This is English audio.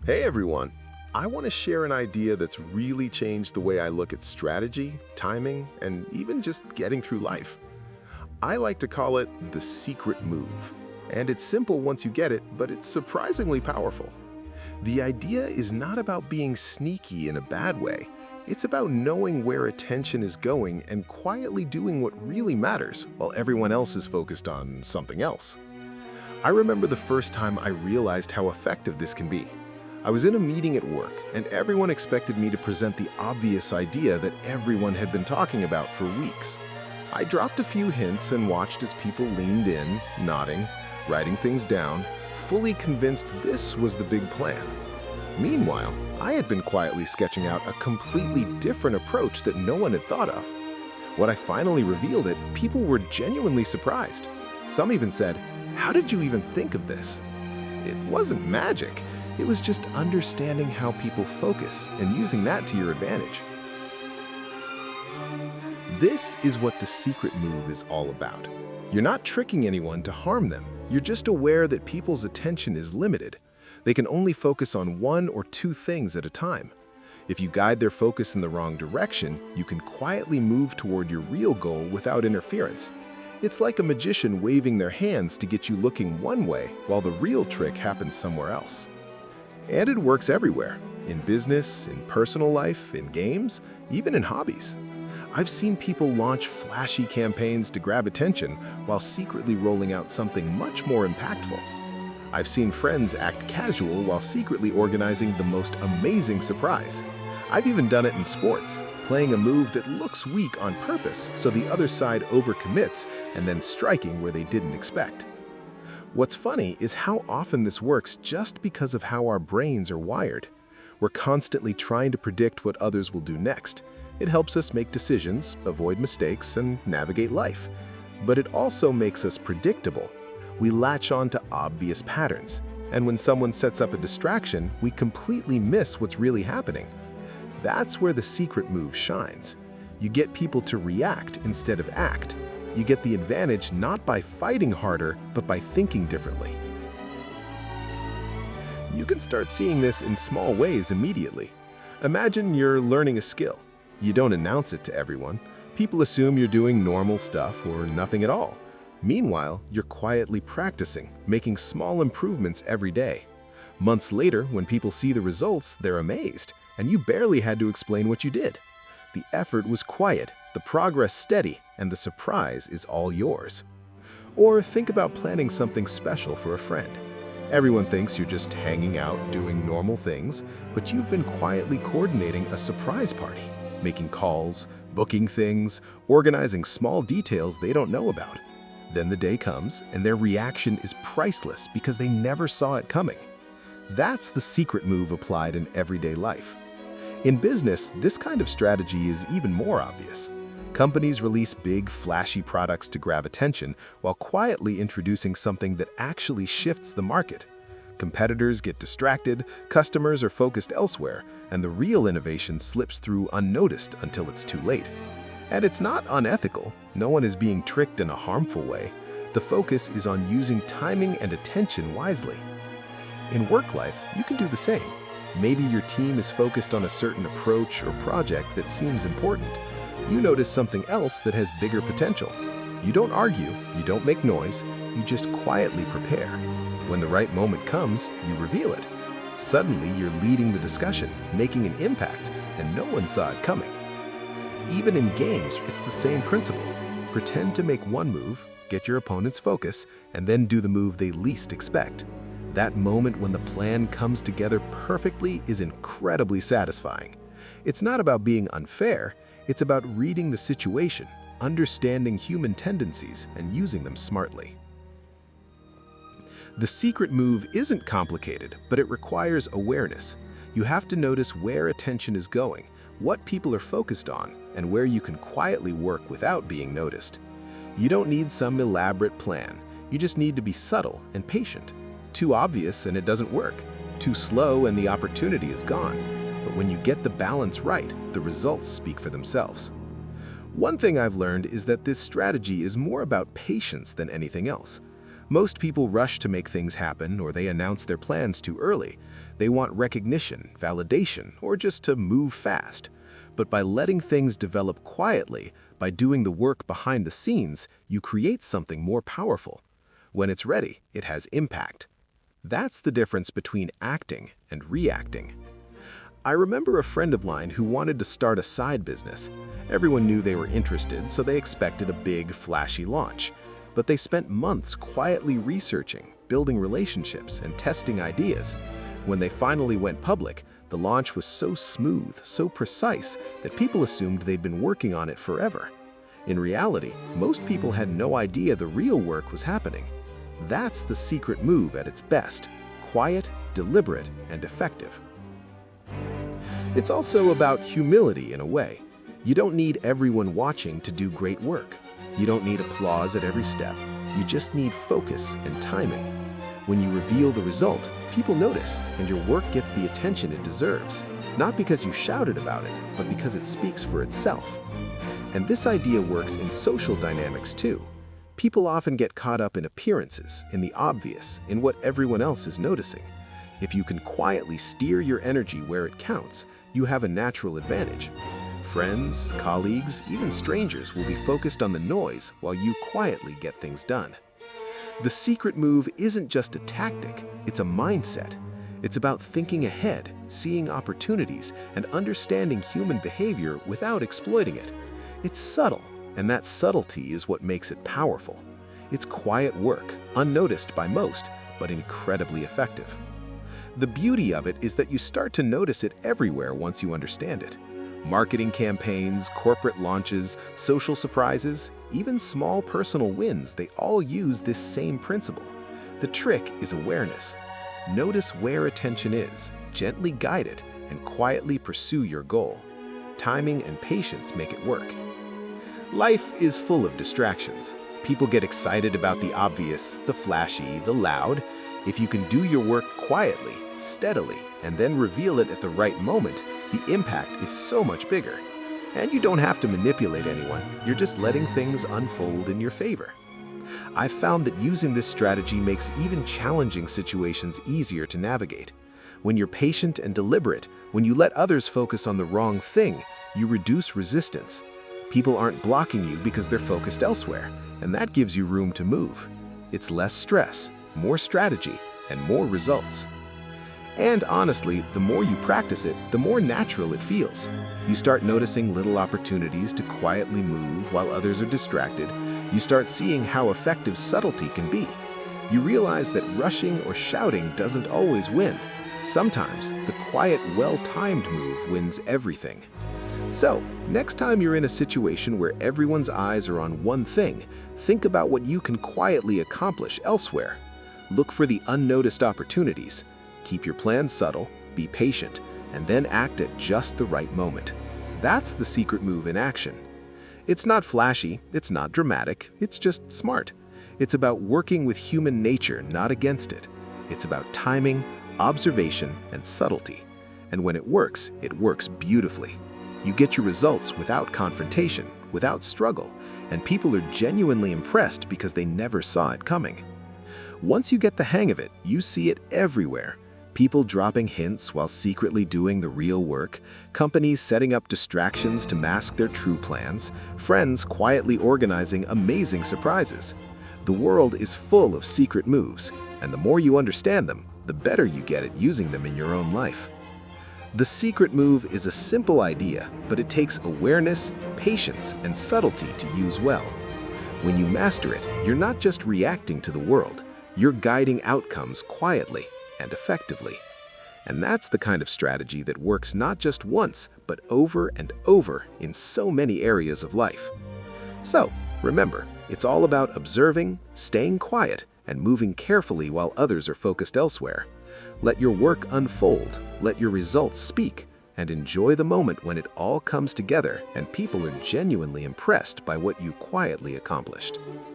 Hey everyone! I want to share an idea that's really changed the way I look at strategy, timing, and even just getting through life. I like to call it the secret move. And it's simple once you get it, but it's surprisingly powerful. The idea is not about being sneaky in a bad way. It's about knowing where attention is going and quietly doing what really matters while everyone else is focused on something else. I remember the first time I realized how effective this can be. I was in a meeting at work, and everyone expected me to present the obvious idea that everyone had been talking about for weeks. I dropped a few hints and watched as people leaned in, nodding, writing things down, fully convinced this was the big plan. Meanwhile, I had been quietly sketching out a completely different approach that no one had thought of. When I finally revealed it, people were genuinely surprised. Some even said, "How did you even think of this?" It wasn't magic. It was just understanding how people focus and using that to your advantage. This is what the secret move is all about. You're not tricking anyone to harm them. You're just aware that people's attention is limited. They can only focus on one or two things at a time. If you guide their focus in the wrong direction, you can quietly move toward your real goal without interference. It's like a magician waving their hands to get you looking one way while the real trick happens somewhere else. And it works everywhere, in business, in personal life, in games, even in hobbies. I've seen people launch flashy campaigns to grab attention while secretly rolling out something much more impactful. I've seen friends act casual while secretly organizing the most amazing surprise. I've even done it in sports, playing a move that looks weak on purpose so the other side overcommits and then striking where they didn't expect. What's funny is how often this works just because of how our brains are wired. We're constantly trying to predict what others will do next. It helps us make decisions, avoid mistakes, and navigate life. But it also makes us predictable. We latch on to obvious patterns, and when someone sets up a distraction, we completely miss what's really happening. That's where the secret move shines. You get people to react instead of act. You get the advantage not by fighting harder, but by thinking differently. You can start seeing this in small ways immediately. Imagine you're learning a skill. You don't announce it to everyone. People assume you're doing normal stuff or nothing at all. Meanwhile, you're quietly practicing, making small improvements every day. Months later, when people see the results, they're amazed, and you barely had to explain what you did. The effort was quiet, the progress steady, and the surprise is all yours. Or think about planning something special for a friend. Everyone thinks you're just hanging out, doing normal things, but you've been quietly coordinating a surprise party, making calls, booking things, organizing small details they don't know about. Then the day comes, and their reaction is priceless because they never saw it coming. That's the secret move applied in everyday life. In business, this kind of strategy is even more obvious. Companies release big, flashy products to grab attention while quietly introducing something that actually shifts the market. Competitors get distracted, customers are focused elsewhere, and the real innovation slips through unnoticed until it's too late. And it's not unethical. No one is being tricked in a harmful way. The focus is on using timing and attention wisely. In work life, you can do the same. Maybe your team is focused on a certain approach or project that seems important. You notice something else that has bigger potential. You don't argue, you don't make noise, you just quietly prepare. When the right moment comes, you reveal it. Suddenly, you're leading the discussion, making an impact, and no one saw it coming. Even in games, it's the same principle. Pretend to make one move, get your opponent's focus, and then do the move they least expect. That moment when the plan comes together perfectly is incredibly satisfying. It's not about being unfair, it's about reading the situation, understanding human tendencies, and using them smartly. The secret move isn't complicated, but it requires awareness. You have to notice where attention is going, what people are focused on, and where you can quietly work without being noticed. You don't need some elaborate plan. You just need to be subtle and patient. Too obvious and it doesn't work. Too slow and the opportunity is gone. But when you get the balance right, the results speak for themselves. One thing I've learned is that this strategy is more about patience than anything else. Most people rush to make things happen, or they announce their plans too early. They want recognition, validation, or just to move fast. But by letting things develop quietly, by doing the work behind the scenes, you create something more powerful. When it's ready, it has impact. That's the difference between acting and reacting. I remember a friend of mine who wanted to start a side business. Everyone knew they were interested, so they expected a big, flashy launch. But they spent months quietly researching, building relationships, and testing ideas. When they finally went public, the launch was so smooth, so precise, that people assumed they'd been working on it forever. In reality, most people had no idea the real work was happening. That's the secret move at its best: quiet, deliberate, and effective. It's also about humility in a way. You don't need everyone watching to do great work. You don't need applause at every step. You just need focus and timing. When you reveal the result, people notice, and your work gets the attention it deserves. Not because you shouted about it, but because it speaks for itself. And this idea works in social dynamics too. People often get caught up in appearances, in the obvious, in what everyone else is noticing. If you can quietly steer your energy where it counts, you have a natural advantage. Friends, colleagues, even strangers will be focused on the noise while you quietly get things done. The secret move isn't just a tactic, it's a mindset. It's about thinking ahead, seeing opportunities, and understanding human behavior without exploiting it. It's subtle, and that subtlety is what makes it powerful. It's quiet work, unnoticed by most, but incredibly effective. The beauty of it is that you start to notice it everywhere once you understand it. Marketing campaigns, corporate launches, social surprises, even small personal wins, they all use this same principle. The trick is awareness. Notice where attention is, gently guide it, and quietly pursue your goal. Timing and patience make it work. Life is full of distractions. People get excited about the obvious, the flashy, the loud. If you can do your work quietly, steadily, and then reveal it at the right moment, the impact is so much bigger. And you don't have to manipulate anyone, you're just letting things unfold in your favor. I've found that using this strategy makes even challenging situations easier to navigate. When you're patient and deliberate, when you let others focus on the wrong thing, you reduce resistance. People aren't blocking you because they're focused elsewhere, and that gives you room to move. It's less stress, more strategy, and more results. And honestly, the more you practice it, the more natural it feels. You start noticing little opportunities to quietly move while others are distracted. You start seeing how effective subtlety can be. You realize that rushing or shouting doesn't always win. Sometimes, the quiet, well-timed move wins everything. So, next time you're in a situation where everyone's eyes are on one thing, think about what you can quietly accomplish elsewhere. Look for the unnoticed opportunities. Keep your plans subtle, be patient, and then act at just the right moment. That's the secret move in action. It's not flashy, it's not dramatic, it's just smart. It's about working with human nature, not against it. It's about timing, observation, and subtlety. And when it works beautifully. You get your results without confrontation, without struggle, and people are genuinely impressed because they never saw it coming. Once you get the hang of it, you see it everywhere. People dropping hints while secretly doing the real work, companies setting up distractions to mask their true plans, friends quietly organizing amazing surprises. The world is full of secret moves, and the more you understand them, the better you get at using them in your own life. The secret move is a simple idea, but it takes awareness, patience, and subtlety to use well. When you master it, you're not just reacting to the world, you're guiding outcomes quietly and effectively. And that's the kind of strategy that works not just once, but over and over in so many areas of life. So, remember, it's all about observing, staying quiet, and moving carefully while others are focused elsewhere. Let your work unfold, let your results speak, and enjoy the moment when it all comes together and people are genuinely impressed by what you quietly accomplished.